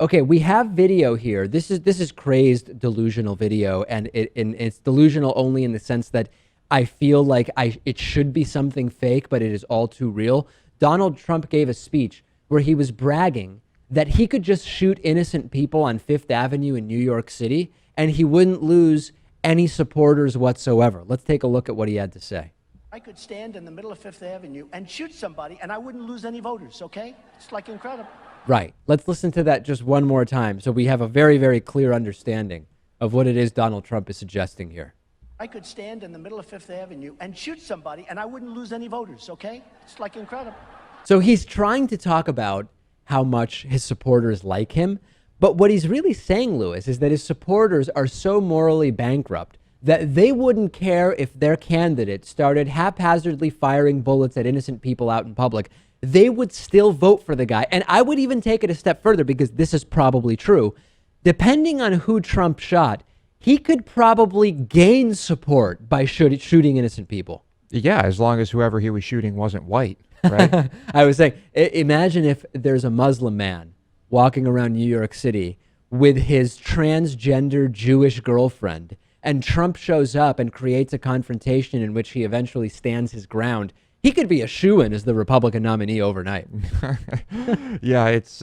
Okay, we have video here. This is crazed delusional video, and it's delusional only in the sense that I feel like it should be something fake, but it is all too real. Donald Trump gave a speech where he was bragging that he could just shoot innocent people on Fifth Avenue in New York City, and he wouldn't lose any supporters whatsoever. Let's take a look at what he had to say. I could stand in the middle of Fifth Avenue and shoot somebody, and I wouldn't lose any voters, okay? It's like incredible. Right. Let's listen to that just one more time so we have a very, very clear understanding of what it is Donald Trump is suggesting here. I could stand in the middle of Fifth Avenue and shoot somebody, and I wouldn't lose any voters, okay? It's like incredible. So he's trying to talk about how much his supporters like him. But what he's really saying, Lewis, is that his supporters are so morally bankrupt that they wouldn't care if their candidate started haphazardly firing bullets at innocent people out in public. They would still vote for the guy. And I would even take it a step further, because this is probably true. Depending on who Trump shot, he could probably gain support by shooting innocent people. Yeah, as long as whoever he was shooting wasn't white, right? I was saying, imagine if there's a Muslim man walking around New York City with his transgender Jewish girlfriend, and Trump shows up and creates a confrontation in which he eventually stands his ground. He could be a shoo-in as the Republican nominee overnight. Yeah, it's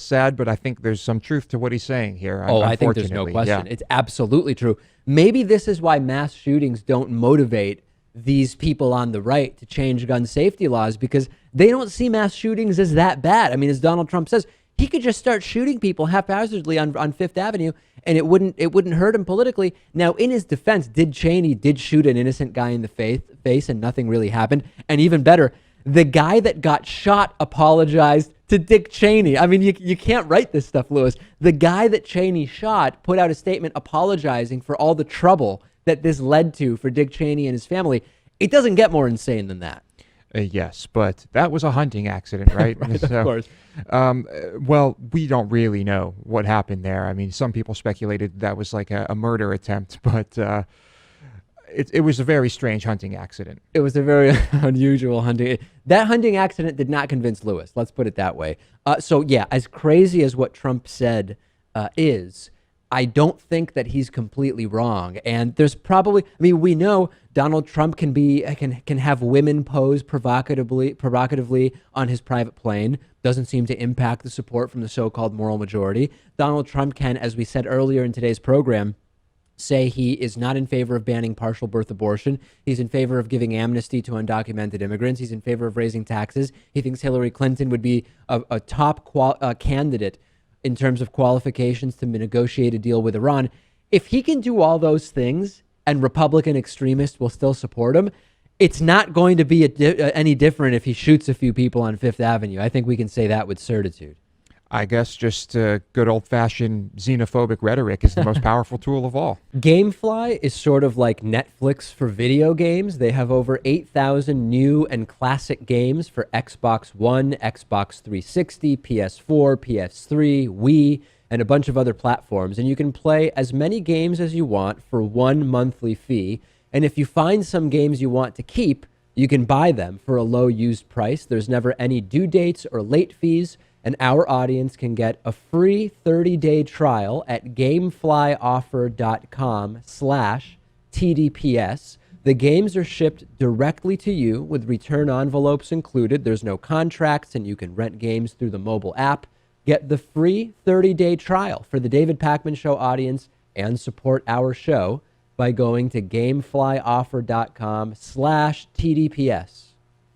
sad, but I think there's some truth to what he's saying here. Oh, I think there's no question. Yeah. It's absolutely true. Maybe this is why mass shootings don't motivate these people on the right to change gun safety laws, because they don't see mass shootings as that bad. I mean, as Donald Trump says, he could just start shooting people haphazardly on Fifth Avenue, and it wouldn't hurt him politically. Now, in his defense, Cheney did shoot an innocent guy in the face, and nothing really happened. And even better, the guy that got shot apologized to Dick Cheney. I mean, you can't write this stuff, Lewis. The guy that Cheney shot put out a statement apologizing for all the trouble that this led to for Dick Cheney and his family. It doesn't get more insane than that. Yes, but that was a hunting accident, right? Right, So, of course. Well, we don't really know what happened there. I mean, some people speculated that was like a murder attempt, but it was a very strange hunting accident. It was a very unusual hunting. That hunting accident did not convince Lewis. Let's put it that way. So yeah, as crazy as what Trump said is, I don't think that he's completely wrong. And there's probably, I mean, we know Donald Trump can have women pose provocatively on his private plane. Doesn't seem to impact the support from the so-called moral majority. Donald Trump can, as we said earlier in today's program, say he is not in favor of banning partial birth abortion. He's in favor of giving amnesty to undocumented immigrants. He's in favor of raising taxes. He thinks Hillary Clinton would be a top candidate in terms of qualifications to negotiate a deal with Iran. If he can do all those things and Republican extremists will still support him, it's not going to be any different if he shoots a few people on Fifth Avenue. I think we can say that with certitude. I guess just good old-fashioned xenophobic rhetoric is the most powerful tool of all. Gamefly is sort of like Netflix for video games. They have over 8,000 new and classic games for Xbox One, Xbox 360, PS4, PS3, Wii, and a bunch of other platforms. And you can play as many games as you want for one monthly fee. And if you find some games you want to keep, you can buy them for a low used price. There's never any due dates or late fees. And our audience can get a free 30-day trial at gameflyoffer.com/TDPS. The games are shipped directly to you with return envelopes included. There's no contracts, and you can rent games through the mobile app. Get the free 30-day trial for the David Pakman Show audience and support our show by going to gameflyoffer.com/TDPS.